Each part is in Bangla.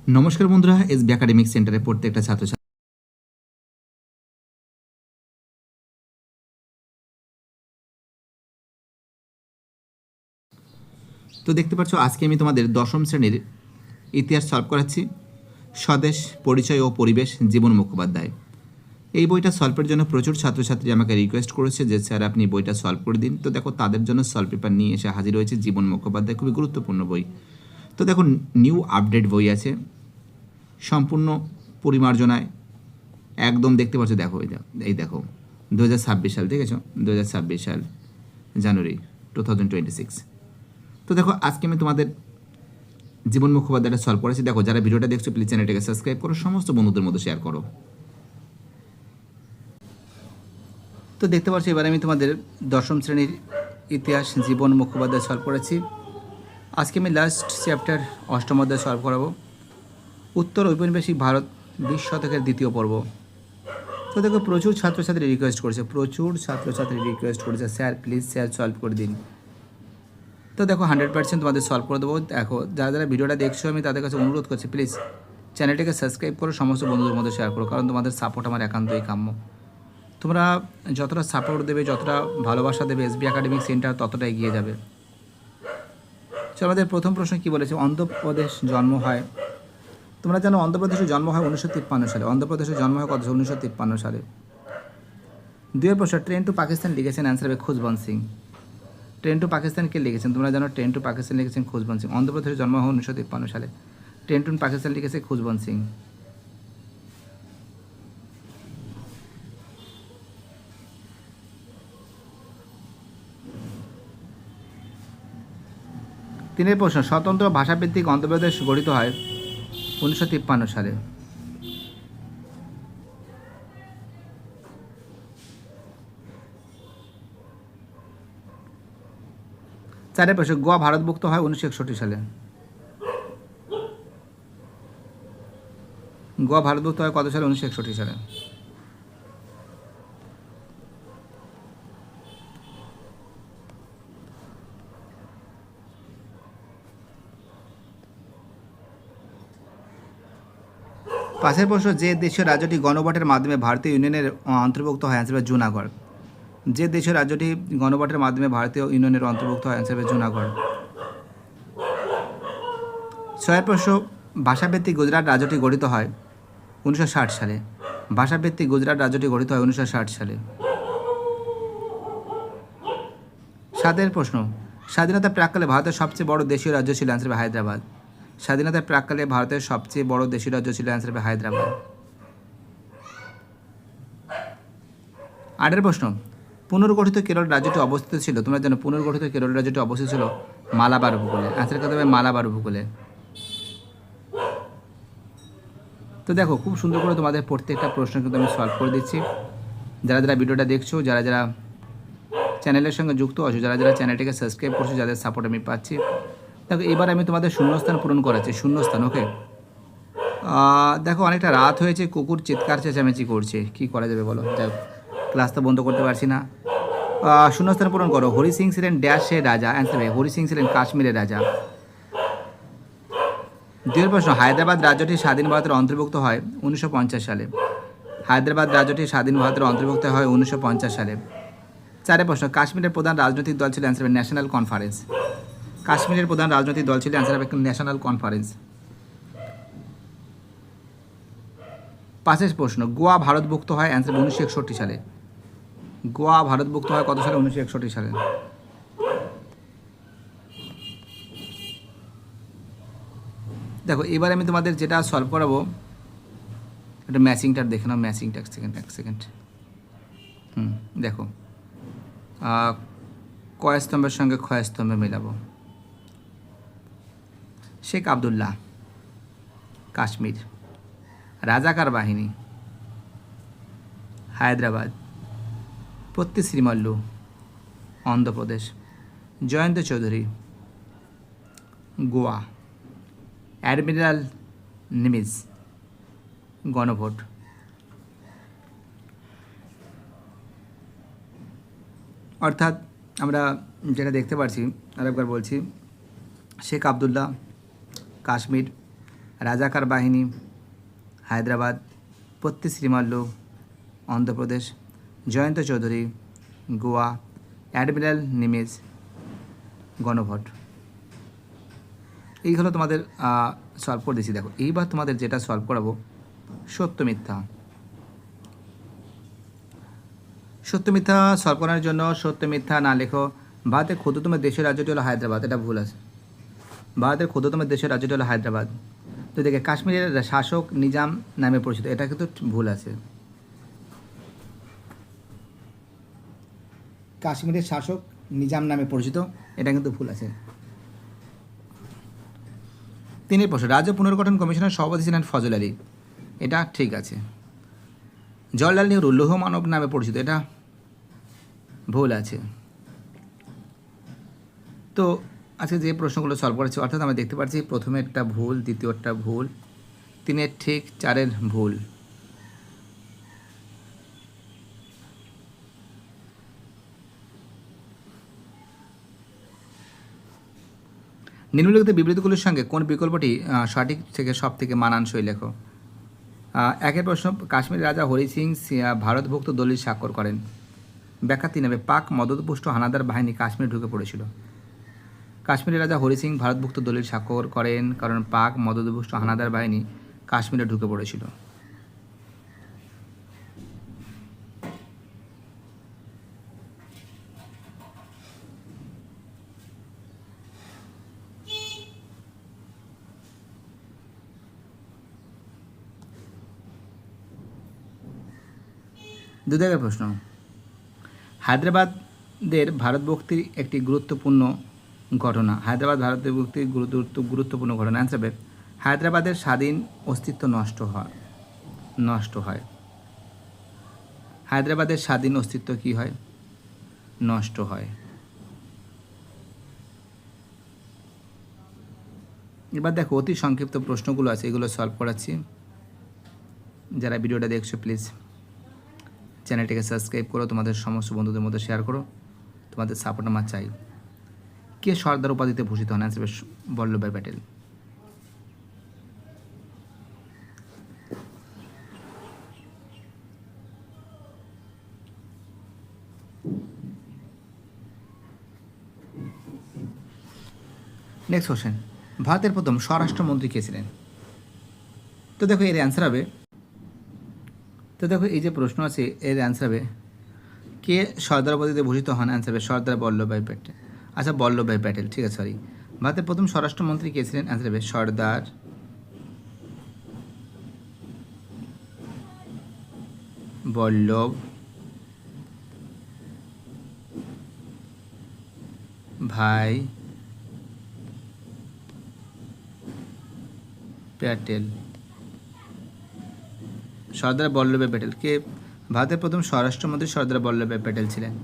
নমস্কার বন্ধুরা, এসবি একাডেমিক সেন্টারে প্রত্যেকটা ছাত্রছাত্রী তো দেখতে পাচ্ছ, আজকে আমি তোমাদের দশম শ্রেণীর ইতিহাস সলভ করাচ্ছি। স্বদেশ, পরিচয় ও পরিবেশ, জীবন মুখোপাধ্যায়। এই বইটা সলভের জন্য প্রচুর ছাত্রছাত্রী আমাকে রিকোয়েস্ট করেছে যে স্যার আপনি বইটা সলভ করে দিন। তো দেখো, তাদের জন্য সলভ পেপার নিয়ে এসে হাজির হয়েছে জীবন মুখোপাধ্যায়, খুবই গুরুত্বপূর্ণ বই। তো দেখো, নিউ আপডেট বই আছে, সম্পূর্ণ পরিমার্জনায় একদম। দেখতে পাচ্ছ, দেখো এই দেখো 2026 সাল, দেখেছো? 2026 সাল জানুয়ারি 2026। তো দেখো, আজকে আমি তোমাদের জীবন মুখোপাধ্যায়টা সলভ করেছি। দেখো, যারা ভিডিওটা দেখছো প্লিজ চ্যানেলটাকে সাবস্ক্রাইব করো, সমস্ত বন্ধুদের মধ্যে শেয়ার করো। তো দেখতে পাচ্ছ, এবার আমি তোমাদের দশম শ্রেণীর ইতিহাস জীবন মুখোপাধ্যায় সলভ করেছি। আজকে আমি লাস্ট চ্যাপ্টার অষ্টম অধ্যায় সলভ করাবো, উত্তর ঔপনিবেশিক ভারত 20 শতকের দ্বিতীয় পর্ব। তো দেখো, প্রচুর ছাত্রছাত্রী রিকোয়েস্ট করেছে, স্যার প্লিজ স্যার সলভ করে দিন। তো দেখো, 100% তোমাদের সলভ করে দেবো। দেখো, যারা যারা ভিডিওটা দেখছো আমি তাদের কাছে অনুরোধ করছি, প্লিজ চ্যানেলটাকে সাবস্ক্রাইব করো, সমস্ত বন্ধুদের মধ্যে শেয়ার করো, কারণ তোমাদের সাপোর্ট আমার একান্তই কাম্য। তোমরা যতটা সাপোর্ট দেবে, যতটা ভালোবাসা দেবে এসবি একাডেমিক সেন্টার, ততটা এগিয়ে যাবে। আমাদের প্রথম প্রশ্ন কী বলেছে? অন্ধ্রপ্রদেশ জন্ম হয়, তোমরা জানো অন্ধ্রপ্রদেশে জন্ম হয় 1953 সালে। অন্ধ্রপ্রদেশে জন্ম হয় কত? 1953 সালে। দুয়ের প্রশ্ন, ট্রেন টু পাকিস্তান লিখেছেন, অ্যান্সার হবে খুশবন্ত সিং। ট্রেন টু পাকিস্তান কে লিখেছেন? তোমরা জানো ট্রেন টু পাকিস্তান লিখেছেন খুশবন্ত সিং। অন্ধ্রপ্রদেশে জন্ম হয় 1953 সালে। ট্রেন টু পাকিস্তান লিখেছে খুশবন্ত সিং। তিনের প্রশ্ন, স্বতন্ত্র ভাষাভিত্তিক অন্ধ্রপ্রদেশ গঠিত হয় 1953 সালে। চারের প্রশ্ন, গোয়া ভারতভুক্ত হয় 1961 সালে। গোয়া ভারতভুক্ত হয় কত সালে? 1961 সালে। পাশের প্রশ্ন, যে দেশীয় রাজ্যটি গণভোটের মাধ্যমে ভারতীয় ইউনিয়নের অন্তর্ভুক্ত হয়, অ্যান্সার হবে জুনাগড়। যে দেশীয় রাজ্যটি গণভোটের মাধ্যমে ভারতীয় ইউনিয়নের অন্তর্ভুক্ত হয়, অ্যান্সার হবে জুনাগড়। ছয়ের প্রশ্ন, ভাষাভিত্তিক গুজরাট রাজ্যটি গঠিত হয় 1960 সালে। ভাষাভিত্তিক গুজরাট রাজ্যটি গঠিত হয় 1960 সালে। সাতের প্রশ্ন, স্বাধীনতার প্রাক্কালে ভারতের সবচেয়ে বড় দেশীয় রাজ্য ছিল, অ্যান্সার হবে হায়দ্রাবাদ। স্বাধীনতার প্রাক্কালে ভারতের সবচেয়ে বড় দেশীয় রাজ্য ছিল, অ্যান্সার হবে হায়দ্রাবাদ। আটের প্রশ্ন, পুনর্গঠিত কেরল রাজ্যটি অবস্থিত ছিল, তোমরা জানো পুনর্গঠিত কেরল রাজ্যটি অবস্থিত ছিল মালাবার উপকূলে, অ্যান্সার করতে হবে মালাবার উপকূলে। তো দেখো, খুব সুন্দর করে তোমাদের প্রত্যেকটা প্রশ্ন কিন্তু আমি সলভ করে দিচ্ছি। যারা যারা ভিডিওটা দেখছো, যারা যারা চ্যানেলের সঙ্গে যুক্ত আছো, যারা যারা চ্যানেলটিকে সাবস্ক্রাইব করছো, যাদের সাপোর্ট আমি পাচ্ছি, দেখো এবার আমি তোমাদের শূন্যস্থান পূরণ করাচ্ছি। শূন্যস্থান, ওকে? দেখো, অনেকটা রাত হয়েছে, কুকুর চিৎকার চেঁচামেচি করছে, কী করা যাবে বলো? যাই হোক, ক্লাস তো বন্ধ করতে পারছি না। শূন্যস্থান পূরণ করো। হরি সিং ছিলেন ড্যাশের রাজা, অ্যান্সার হবে হরি সিং ছিলেন কাশ্মীরের রাজা। দ্বিতীয় প্রশ্ন, হায়দ্রাবাদ রাজ্যটি স্বাধীন ভারতের অন্তর্ভুক্ত হয় 1950 সালে। হায়দ্রাবাদ রাজ্যটি স্বাধীন ভারতের অন্তর্ভুক্ত হয় 1950 সালে। চারের প্রশ্ন, কাশ্মীরের প্রধান রাজনৈতিক দল ছিল, অ্যান্সার হবে ন্যাশনাল কনফারেন্স। কাশ্মীরের প্রধান রাজনৈতিক দল ছিল, অ্যান্সার হবে ন্যাশনাল কনফারেন্স। পাঁচের প্রশ্ন, গোয়া ভারতভুক্ত হয়, অ্যান্সার হবে 1961 সালে। গোয়া ভারতভুক্ত হয় কত সালে? 1961 সালে। দেখো, এবার আমি তোমাদের যেটা সলভ করাবো, একটা ম্যাচিংটা দেখে নাও। ম্যাচিংটা এক সেকেন্ড। দেখো, কয় স্তম্ভের সঙ্গে ক্ষয় স্তম্ভে মেলাবো। শেখ আবদুল্লাহ, কাশ্মীর। রাজাকার বাহিনী, হায়দ্রাবাদ। পত্তি শ্রীমল্লু, অন্ধ্রপ্রদেশ। জয়ন্ত চৌধুরী, গোয়া। অ্যাডমিরাল নিমিজ, গণভোট। অর্থাৎ আমরা যেটা দেখতে পাচ্ছি, আরেকবার বলছি, শেখ আবদুল্লাহ, কাশ্মীর। রাজাকার বাহিনী, হায়দ্রাবাদ, পত্তি শ্রীমাল্লু, অন্ধ্রপ্রদেশ, জয়ন্ত চৌধুরী, গোয়া, অ্যাডমিরাল নিমিজ, গণভট। এই হলো তোমাদের সলভ করে দিয়েছি। দেখো এইবার তোমাদের যেটা সলভ করাবো সত্য মিথ্যা। সত্য মিথ্যা সলভ করার জন্য সত্য মিথ্যা না লেখো। ভারতের ক্ষুদ্রতম দেশের রাজ্যটি হলো হায়দ্রাবাদ, এটা ভুল আছে। ভারতের ক্ষুদ্রতম দেশের রাজ্যটি হলো হায়দ্রাবাদ। তো দেখে কাশ্মীরের শাসক নিজাম নামে পরিচিত, এটা কিন্তু ভুল আছে। কাশ্মীরের শাসক নিজাম নামে পরিচিত, এটা কিন্তু ভুল আছে। 3 প্রশ্ন, রাজ্য পুনর্গঠন কমিশনের সভাপতি ছিলেন ফজল আলী, এটা ঠিক আছে। জওয়াহরলাল নেহরু লৌহ মানব নামে পরিচিত, এটা ভুল আছে। তো আজকে যে প্রশ্নগুলো সলভ করেছি, অর্থাৎ আমরা দেখতে পাচ্ছি প্রথমে একটা ভুল, দ্বিতীয়টা ভুল, 3 ঠিক, 4 ভুল। নিম্নলিখিত বিবৃতিগুলোর সঙ্গে কোন বিকল্পটি সঠিক থেকে সব থেকে মানানসই লেখো। 1 প্রশ্ন, কাশ্মীরের রাজা হরি সিং ভারতভুক্ত দলিল স্বাক্ষর করেন। ব্যাখ্যা 3 হবে, পাক মদতপুষ্ট হানাদার বাহিনী কাশ্মীরে ঢুকে পড়েছিল। কাশ্মীরের রাজা হরি সিং ভারতভুক্ত দলিল স্বাক্ষর করেন কারণ পাক মদতপুষ্ট হানাদার বাহিনী কাশ্মীরে ঢুকে পড়েছিল। দুদাগের প্রশ্ন, হায়দ্রাবাদের ভারতভক্তির একটি গুরুত্বপূর্ণ ঘটনা। হায়দ্রাবাদ ভারতের ভক্তির গুরুত্বপূর্ণ ঘটনা। অ্যান্সার হবে, হায়দ্রাবাদের স্বাধীন অস্তিত্ব নষ্ট হয়। হায়দ্রাবাদের স্বাধীন অস্তিত্ব কি হয়? নষ্ট হয়। এবার দেখো অতি সংক্ষিপ্ত প্রশ্নগুলো আছে, এগুলো সলভ করাচ্ছি। যারা ভিডিওটা দেখছো প্লিজ চ্যানেলটিকে সাবস্ক্রাইব করো, তোমাদের সমস্ত বন্ধুদের মধ্যে শেয়ার করো, তোমাদের সাপোর্ট আমার চাই। কে সর্দার উপাধিতে ভূষিত হন? Answer Vallabhbhai Patel. Next question, ভারতের প্রথম স্বরাষ্ট্রমন্ত্রী কে ছিলেন? তো দেখো এর অ্যান্সার হবে, তো দেখো এই যে প্রশ্ন আছে এর অ্যান্সার হবে কে সর্দার উপাধিতে ভূষিত হন? অ্যান্সার হবে সর্দার বল্লভভাই প্যাটেল। আচ্ছা বল্লভভাই প্যাটেল, ঠিক আছে, সরি। ভারতের প্রথম স্বরাষ্ট্রমন্ত্রী কে ছিলেন? অ্যান্সার হবে সর্দার বল্লভ ভাই প্যাটেল। সর্দার বল্লভভাই প্যাটেল কে ভারতের প্রথম স্বরাষ্ট্রমন্ত্রী সর্দার বল্লভভাই প্যাটেল ছিলেন।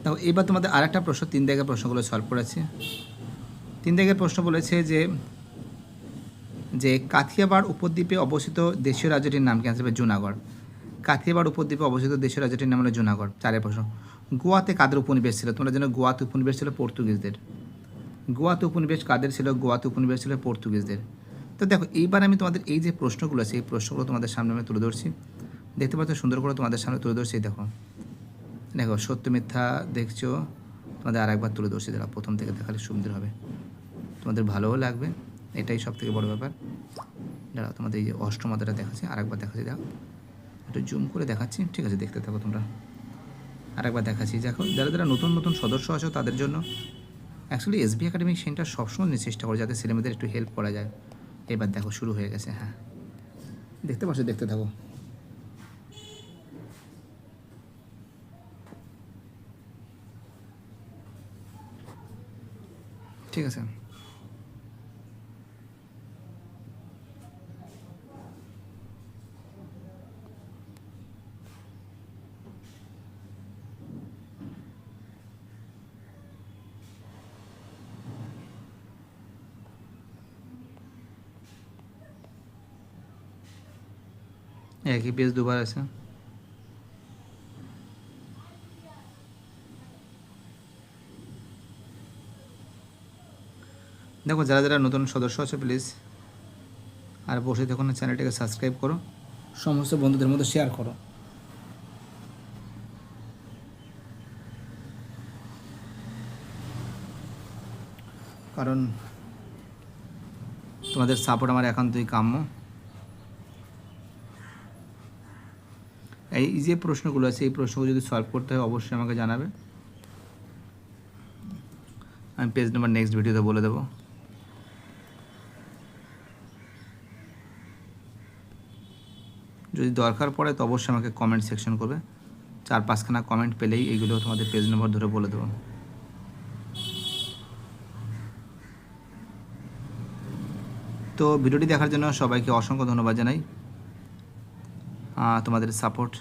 দেখো এবার তোমাদের আরেকটা প্রশ্ন, 3 দাগের প্রশ্নগুলো সলভ করেছে। 3 দাগের প্রশ্ন বলেছে যে কাথিয়াবাড় উপদ্বীপে অবস্থিত দেশীয় রাজ্যটির নাম কি? অ্যান্সার হবে জুনাগড়। কাথিয়াবাড় উপদ্বীপে অবস্থিত দেশীয় রাজ্যটির নাম হলো জুনাগড়। 4 প্রশ্ন, গোয়াতে কাদের উপনিবেশ ছিল? তোমরা জানো গোয়াতে উপনিবেশ ছিল পর্তুগিজদের। গোয়াতে উপনিবেশ কাদের ছিল? গোয়াতে উপনিবেশ ছিল পর্তুগিজদের। তো দেখো এইবার আমি তোমাদের এই যে প্রশ্নগুলো আছে এই প্রশ্নগুলো তোমাদের সামনে আমি তুলে ধরছি, দেখতে পাচ্ছ সুন্দর করে তোমাদের সামনে তুলে ধরছি। দেখো দেখো সত্য মিথ্যা দেখছো, তোমাদের আরেকবার তুলে ধরছি, যারা প্রথম থেকে দেখালে সুন্দর হবে, তোমাদের ভালোও লাগবে, এটাই সব থেকে বড় ব্যাপার। যারা তোমাদের এই যে অষ্টম অধ্যায়টা দেখাচ্ছি, আরেকবার দেখাচ্ছি, দেখো একটু জুম করে দেখাচ্ছি, ঠিক আছে, দেখতে থাকো তোমরা। আরেকবার দেখাচ্ছি, দেখো যারা যারা নতুন নতুন সদস্য আছো তাদের জন্য অ্যাকচুয়ালি এসবি একাডেমিক সেন্টার সবসময় চেষ্টা করে যাতে ছেলেমেয়েদের একটু হেল্প করা যায়। এবার দেখো শুরু হয়ে গেছে, হ্যাঁ দেখতে পাচ্ছ, দেখতে থাকো। ঠিক আছে, একই পেজ দুবার আছে। দেখো যারা যারা নতুন সদস্য আছে প্লিজ আর বসে দেখো না, চ্যানেলটাকে সাবস্ক্রাইব করো, সমস্ত বন্ধুদের মধ্যে শেয়ার করো। কারণ তোমাদের সাপোর্ট আমার একান্তই কাম্য। এই যে প্রশ্নগুলো আছে, এই প্রশ্নগুলো যদি সলভ করতে হয় অবশ্যই আমাকে জানাবে, আমি পেজ নাম্বার নেক্সট ভিডিওতে বলে দেবো। যদি দরকার পড়ে তো অবশ্যই আমাকে কমেন্ট সেকশন করবে, 4-5খানা কমেন্ট পেলেই এইগুলো তোমাদের পেজ নাম্বার ধরে বলে দেবো। তো ভিডিওটি দেখার জন্য সবাইকে অসংখ্য ধন্যবাদ জানাই। তোমাদের সাপোর্ট,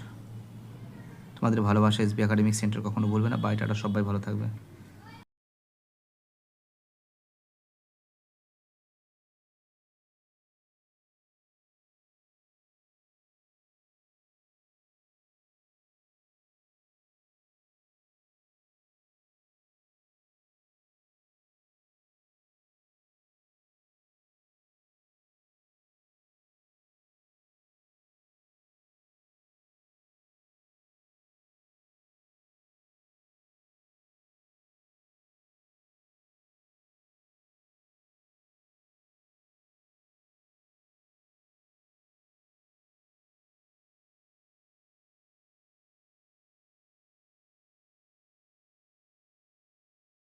তোমাদের ভালোবাসা এসবি একাডেমিক সেন্টার কখনো বলবে না। বাই, টাটা, সবাই ভালো থাকবে।